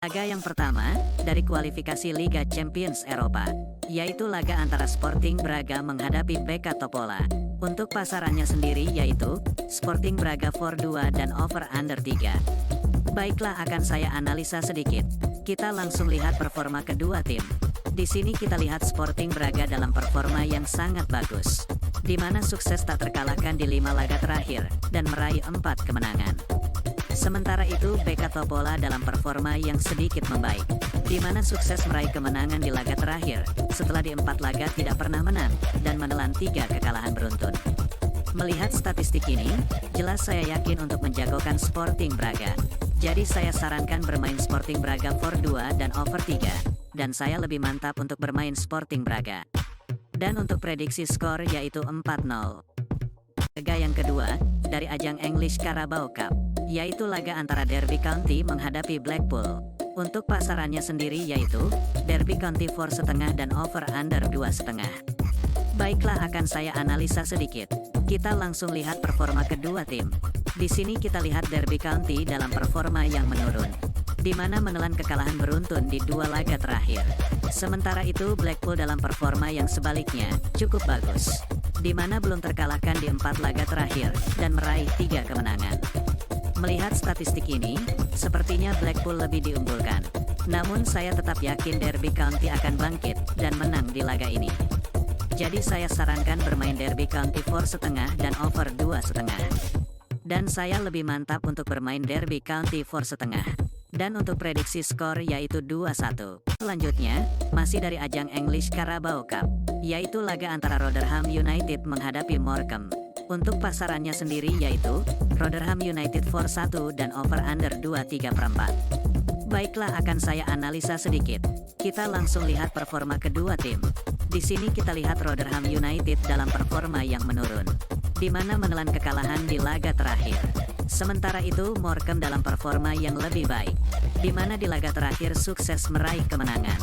Laga yang pertama, dari kualifikasi Liga Champions Eropa, yaitu laga antara Sporting Braga menghadapi BK Topola. Untuk pasarannya sendiri yaitu, Sporting Braga for 2 dan over under 3. Baiklah, akan saya analisa sedikit. Kita langsung lihat performa kedua tim. Di sini kita lihat Sporting Braga dalam performa yang sangat bagus, di mana sukses tak terkalahkan di 5 laga terakhir, dan meraih 4 kemenangan. Sementara itu BK Topola dalam performa yang sedikit membaik, di mana sukses meraih kemenangan di laga terakhir, setelah di 4 laga tidak pernah menang, dan menelan 3 kekalahan beruntun. Melihat statistik ini, jelas saya yakin untuk menjagokan Sporting Braga. Jadi saya sarankan bermain Sporting Braga for 2 dan over 3, dan saya lebih mantap untuk bermain Sporting Braga. Dan untuk prediksi skor yaitu 4-0. Laga yang kedua, dari ajang English Carabao Cup, yaitu laga antara Derby County menghadapi Blackpool. Untuk pasarannya sendiri yaitu, Derby County for setengah dan over under 2,5. Baiklah, akan saya analisa sedikit. Kita langsung lihat performa kedua tim. Di sini kita lihat Derby County dalam performa yang menurun, di mana menelan kekalahan beruntun di 2 laga terakhir. Sementara itu Blackpool dalam performa yang sebaliknya, cukup bagus, di mana belum terkalahkan di 4 laga terakhir, dan meraih 3 kemenangan. Melihat statistik ini, sepertinya Blackpool lebih diunggulkan. Namun saya tetap yakin Derby County akan bangkit, dan menang di laga ini. Jadi saya sarankan bermain Derby County for setengah dan over 2,5. Dan saya lebih mantap untuk bermain Derby County for setengah. Dan untuk prediksi skor yaitu 2-1. Selanjutnya, masih dari ajang English Carabao Cup, yaitu laga antara Rotherham United menghadapi Morecambe. Untuk pasarannya sendiri yaitu, Rotherham United for 1 dan over under 2,3/4. Baiklah, akan saya analisa sedikit. Kita langsung lihat performa kedua tim. Di sini kita lihat Rotherham United dalam performa yang menurun, di mana menelan kekalahan di laga terakhir. Sementara itu Morecambe dalam performa yang lebih baik, di mana di laga terakhir sukses meraih kemenangan.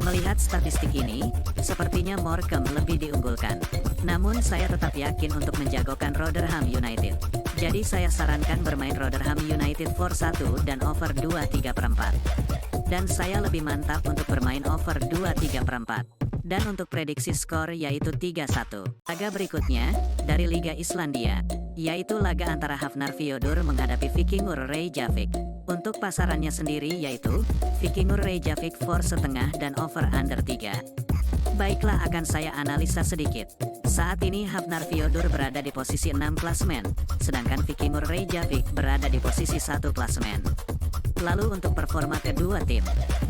Melihat statistik ini, sepertinya Morecambe lebih diunggulkan. Namun saya tetap yakin untuk menjagokan Rotherham United. Jadi saya sarankan bermain Rotherham United for 1 dan over 2,3/4. Dan saya lebih mantap untuk bermain over 2,3/4. Dan untuk prediksi skor yaitu 3-1. Laga berikutnya, dari Liga Islandia, yaitu laga antara Hafnarfjordur menghadapi Víkingur Reykjavik. Untuk pasarannya sendiri yaitu, Víkingur Reykjavik for setengah dan over under 3. Baiklah, akan saya analisa sedikit. Saat ini Hafnarfjordur berada di posisi 6 klasemen, sedangkan Víkingur Reykjavik berada di posisi 1 klasemen. Lalu untuk performa kedua tim,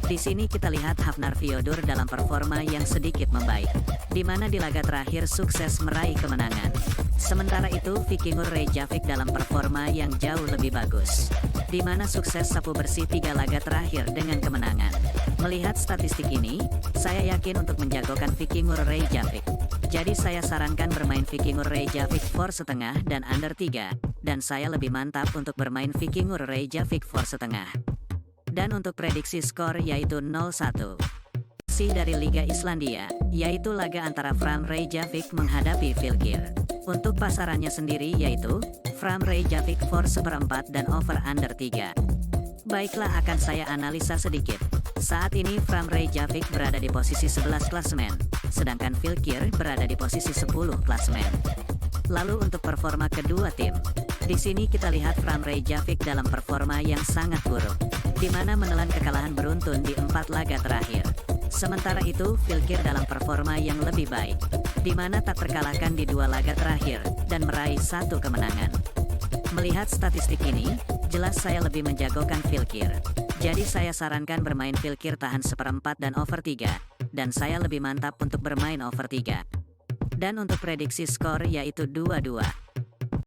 di sini kita lihat Hafnarfjordur dalam performa yang sedikit membaik, di mana di laga terakhir sukses meraih kemenangan. Sementara itu Víkingur Reykjavik dalam performa yang jauh lebih bagus, di mana sukses sapu bersih 3 laga terakhir dengan kemenangan. Melihat statistik ini, saya yakin untuk menjagokan Víkingur Reykjavik. Jadi saya sarankan bermain Víkingur Reykjavik for setengah dan under 3, dan saya lebih mantap untuk bermain Víkingur Reykjavik for setengah. Dan untuk prediksi skor yaitu 0-1. Si dari Liga Islandia, yaitu laga antara Fram Reykjavik menghadapi Fylkir. Untuk pasarannya sendiri yaitu, Fram Reykjavik for 1/4 dan over under 3. Baiklah, akan saya analisa sedikit. Saat ini Fram Reykjavik berada di posisi 11 klasemen, sedangkan Fylkir berada di posisi 10 klasemen. Lalu untuk performa kedua tim, di sini kita lihat Fram Reykjavik dalam performa yang sangat buruk, di mana menelan kekalahan beruntun di 4 laga terakhir. Sementara itu Fylkir dalam performa yang lebih baik, di mana tak terkalahkan di 2 laga terakhir, dan meraih 1 kemenangan. Melihat statistik ini, jelas saya lebih menjagokan Fylkir. Jadi saya sarankan bermain Fylkir tahan 1/4 dan over 3, dan saya lebih mantap untuk bermain over 3. Dan untuk prediksi skor yaitu 2-2.